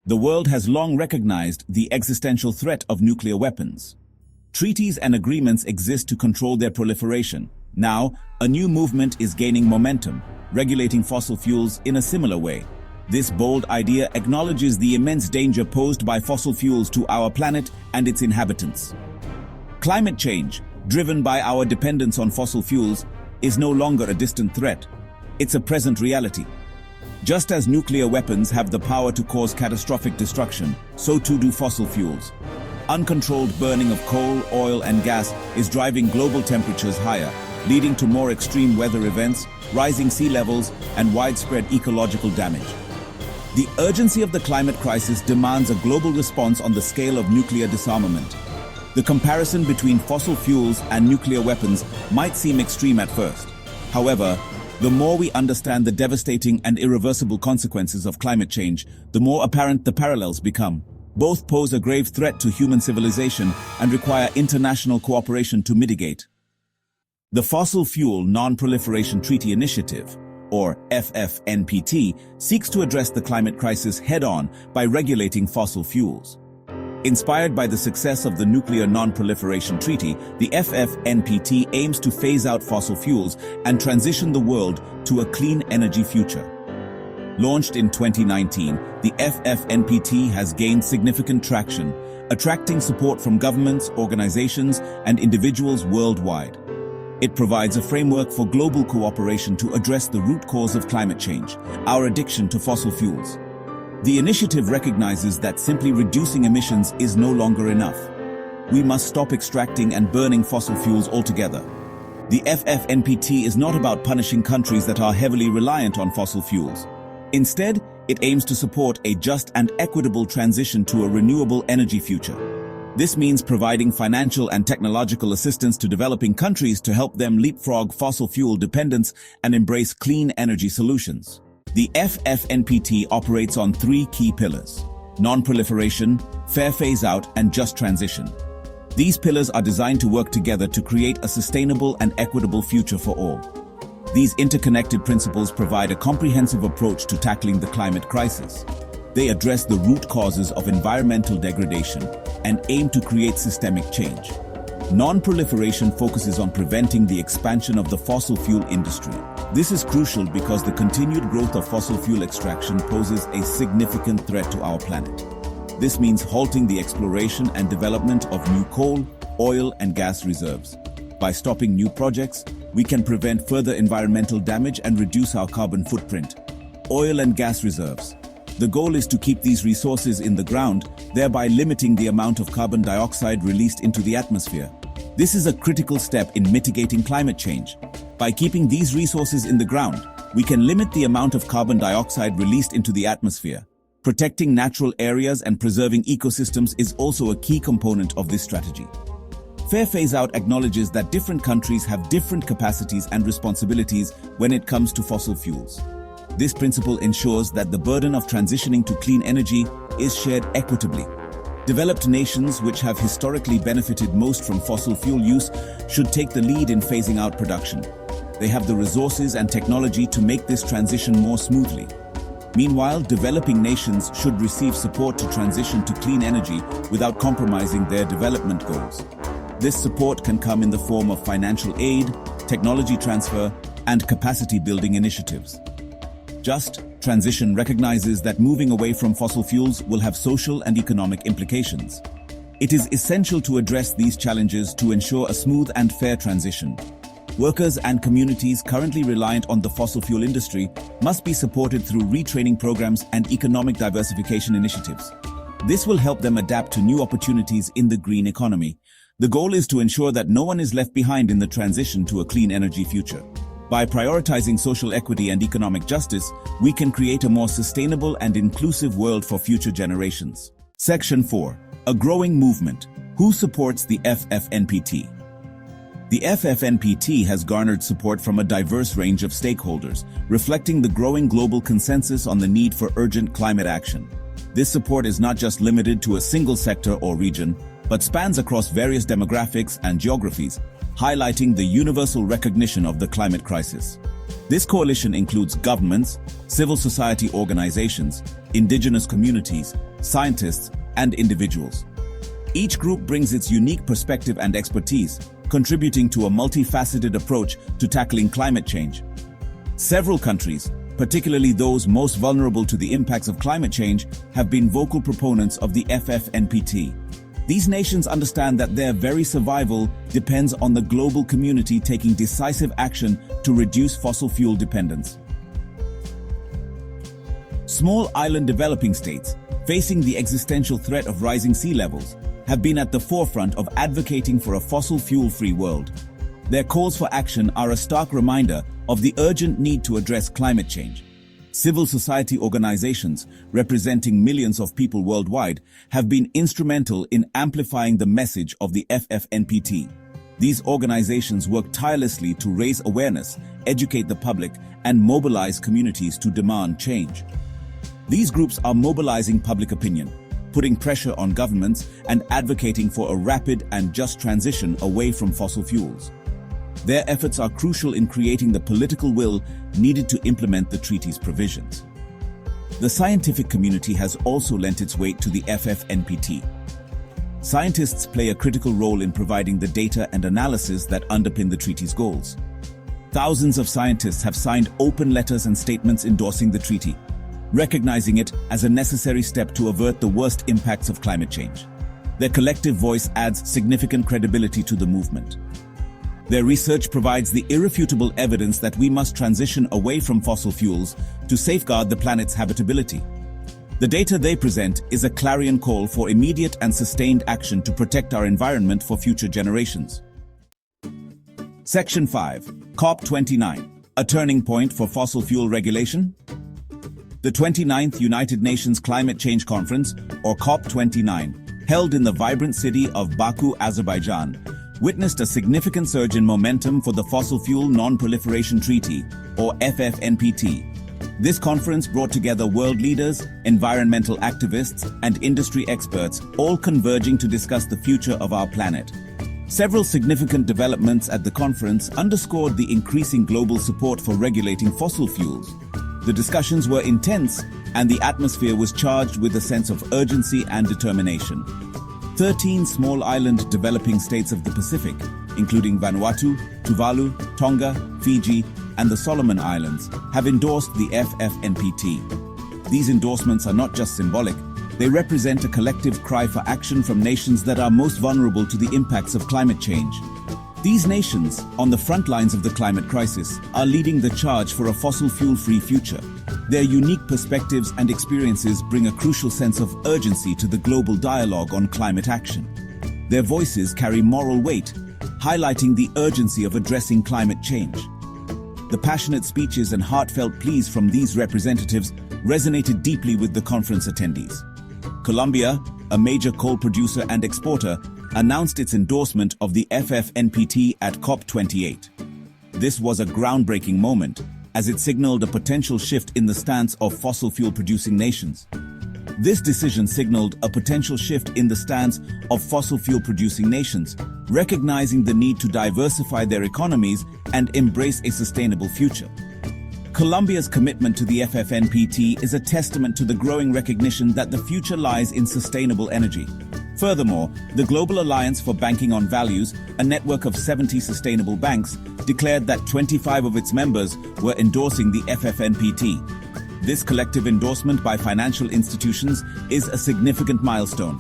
The world has long recognized the existential threat of nuclear weapons. Treaties and agreements exist to control their proliferation. Now, a new movement is gaining momentum, regulating fossil fuels in a similar way. This bold idea acknowledges the immense danger posed by fossil fuels to our planet and its inhabitants. Climate change, driven by our dependence on fossil fuels, is no longer a distant threat. It's a present reality. Just as nuclear weapons have the power to cause catastrophic destruction, so too do fossil fuels. Uncontrolled burning of coal, oil, and gas is driving global temperatures higher, leading to more extreme weather events, rising sea levels, and widespread ecological damage. The urgency of the climate crisis demands a global response on the scale of nuclear disarmament. The comparison between fossil fuels and nuclear weapons might seem extreme at first. However, the more we understand the devastating and irreversible consequences of climate change, the more apparent the parallels become. Both pose a grave threat to human civilization and require international cooperation to mitigate. The Fossil Fuel Non-Proliferation Treaty Initiative, or FF-NPT, seeks to address the climate crisis head-on by regulating fossil fuels. Inspired by the success of the Nuclear Non-Proliferation Treaty, the FF-NPT aims to phase out fossil fuels and transition the world to a clean energy future. Launched in 2019, the FF-NPT has gained significant traction, attracting support from governments, organizations, and individuals worldwide. It provides a framework for global cooperation to address the root cause of climate change, our addiction to fossil fuels. The initiative recognizes that simply reducing emissions is no longer enough. We must stop extracting and burning fossil fuels altogether. The FF-NPT is not about punishing countries that are heavily reliant on fossil fuels. Instead, it aims to support a just and equitable transition to a renewable energy future. This means providing financial and technological assistance to developing countries to help them leapfrog fossil fuel dependence and embrace clean energy solutions. The FF-NPT operates on three key pillars: non-proliferation, fair phase-out, and just transition. These pillars are designed to work together to create a sustainable and equitable future for all. These interconnected principles provide a comprehensive approach to tackling the climate crisis. They address the root causes of environmental degradation and aim to create systemic change. Non-proliferation focuses on preventing the expansion of the fossil fuel industry. This is crucial because the continued growth of fossil fuel extraction poses a significant threat to our planet. This means halting the exploration and development of new coal, oil, and gas reserves. By stopping new projects, we can prevent further environmental damage and reduce our carbon footprint. Oil and gas reserves. The goal is to keep these resources in the ground, thereby limiting the amount of carbon dioxide released into the atmosphere. This is a critical step in mitigating climate change. By keeping these resources in the ground, we can limit the amount of carbon dioxide released into the atmosphere. Protecting natural areas and preserving ecosystems is also a key component of this strategy. Fair phase-out acknowledges that different countries have different capacities and responsibilities when it comes to fossil fuels. This principle ensures that the burden of transitioning to clean energy is shared equitably. Developed nations, which have historically benefited most from fossil fuel use, should take the lead in phasing out production. They have the resources and technology to make this transition more smoothly. Meanwhile, developing nations should receive support to transition to clean energy without compromising their development goals. This support can come in the form of financial aid, technology transfer, and capacity-building initiatives. Just transition recognizes that moving away from fossil fuels will have social and economic implications. It is essential to address these challenges to ensure a smooth and fair transition. Workers and communities currently reliant on the fossil fuel industry must be supported through retraining programs and economic diversification initiatives. This will help them adapt to new opportunities in the green economy. The goal is to ensure that no one is left behind in the transition to a clean energy future. By prioritizing social equity and economic justice, we can create a more sustainable and inclusive world for future generations. Section 4. A growing movement. Who supports the FF-NPT? The FF-NPT has garnered support from a diverse range of stakeholders, reflecting the growing global consensus on the need for urgent climate action. This support is not just limited to a single sector or region, but spans across various demographics and geographies, highlighting the universal recognition of the climate crisis. This coalition includes governments, civil society organizations, indigenous communities, scientists, and individuals. Each group brings its unique perspective and expertise, contributing to a multifaceted approach to tackling climate change. Several countries, particularly those most vulnerable to the impacts of climate change, have been vocal proponents of the FF-NPT. These nations understand that their very survival depends on the global community taking decisive action to reduce fossil fuel dependence. Small island developing states, facing the existential threat of rising sea levels, have been at the forefront of advocating for a fossil fuel-free world. Their calls for action are a stark reminder of the urgent need to address climate change. Civil society organizations, representing millions of people worldwide, have been instrumental in amplifying the message of the FF-NPT. These organizations work tirelessly to raise awareness, educate the public, and mobilize communities to demand change. These groups are mobilizing public opinion, putting pressure on governments, and advocating for a rapid and just transition away from fossil fuels. Their efforts are crucial in creating the political will needed to implement the treaty's provisions. The scientific community has also lent its weight to the FF-NPT. Scientists play a critical role in providing the data and analysis that underpin the treaty's goals. Thousands of scientists have signed open letters and statements endorsing the treaty, recognizing it as a necessary step to avert the worst impacts of climate change. Their collective voice adds significant credibility to the movement. Their research provides the irrefutable evidence that we must transition away from fossil fuels to safeguard the planet's habitability. The data they present is a clarion call for immediate and sustained action to protect our environment for future generations. Section 5. COP29. A turning point for fossil fuel regulation? The 29th United Nations Climate Change Conference, or COP29, held in the vibrant city of Baku, Azerbaijan, witnessed a significant surge in momentum for the Fossil Fuel Non-Proliferation Treaty, or FF-NPT. This conference brought together world leaders, environmental activists, and industry experts, all converging to discuss the future of our planet. Several significant developments at the conference underscored the increasing global support for regulating fossil fuels. The discussions were intense, and the atmosphere was charged with a sense of urgency and determination. 13 small island developing states of the Pacific, including Vanuatu, Tuvalu, Tonga, Fiji, and the Solomon Islands, have endorsed the FF-NPT. These endorsements are not just symbolic, they represent a collective cry for action from nations that are most vulnerable to the impacts of climate change. These nations, on the front lines of the climate crisis, are leading the charge for a fossil fuel-free future. Their unique perspectives and experiences bring a crucial sense of urgency to the global dialogue on climate action. Their voices carry moral weight, highlighting the urgency of addressing climate change. The passionate speeches and heartfelt pleas from these representatives resonated deeply with the conference attendees. Colombia, a major coal producer and exporter, announced its endorsement of the FF-NPT at COP28. This was a groundbreaking moment, as it signaled a potential shift in the stance of fossil fuel-producing nations. This decision signaled a potential shift in the stance of fossil fuel-producing nations, recognizing the need to diversify their economies and embrace a sustainable future. Colombia's commitment to the FF-NPT is a testament to the growing recognition that the future lies in sustainable energy. Furthermore, the Global Alliance for Banking on Values, a network of 70 sustainable banks, declared that 25 of its members were endorsing the FF-NPT. This collective endorsement by financial institutions is a significant milestone.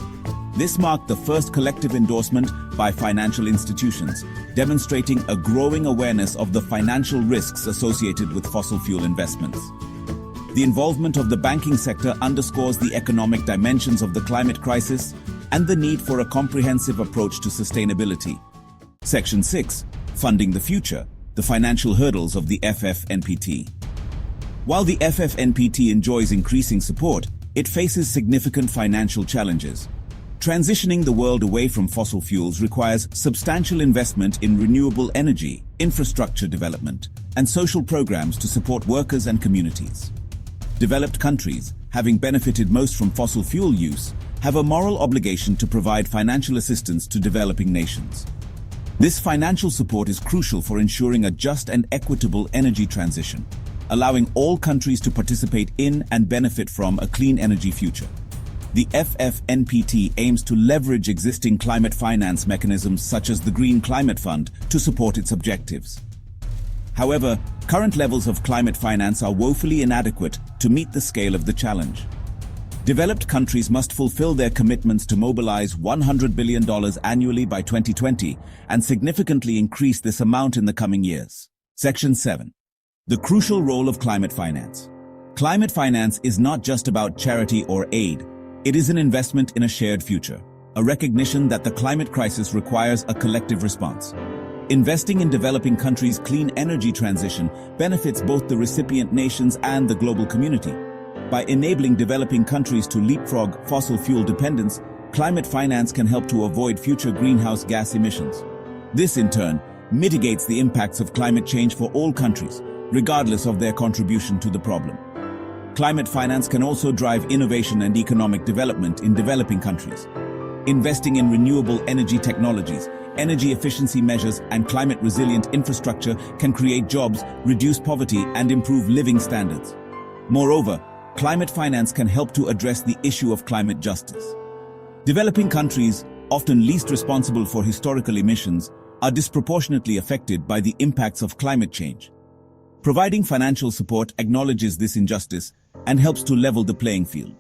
This marked the first collective endorsement by financial institutions, demonstrating a growing awareness of the financial risks associated with fossil fuel investments. The involvement of the banking sector underscores the economic dimensions of the climate crisis and the need for a comprehensive approach to sustainability. Section 6. Funding the future, the financial hurdles of the FF-NPT. While the FF-NPT enjoys increasing support, it faces significant financial challenges. Transitioning the world away from fossil fuels requires substantial investment in renewable energy, infrastructure development, and social programs to support workers and communities. Developed countries, having benefited most from fossil fuel use, have a moral obligation to provide financial assistance to developing nations. This financial support is crucial for ensuring a just and equitable energy transition, allowing all countries to participate in and benefit from a clean energy future. The FF-NPT aims to leverage existing climate finance mechanisms such as the Green Climate Fund to support its objectives. However, current levels of climate finance are woefully inadequate to meet the scale of the challenge. Developed countries must fulfill their commitments to mobilize $100 billion annually by 2020 and significantly increase this amount in the coming years. Section 7. The crucial role of climate finance. Climate finance is not just about charity or aid. It is an investment in a shared future, a recognition that the climate crisis requires a collective response. Investing in developing countries' clean energy transition benefits both the recipient nations and the global community. By enabling developing countries to leapfrog fossil fuel dependence, climate finance can help to avoid future greenhouse gas emissions. This, in turn, mitigates the impacts of climate change for all countries, regardless of their contribution to the problem. Climate finance can also drive innovation and economic development in developing countries. Investing in renewable energy technologies, energy efficiency measures, and climate-resilient infrastructure can create jobs, reduce poverty, and improve living standards. Moreover, climate finance can help to address the issue of climate justice. Developing countries, often least responsible for historical emissions, are disproportionately affected by the impacts of climate change. Providing financial support acknowledges this injustice and helps to level the playing field.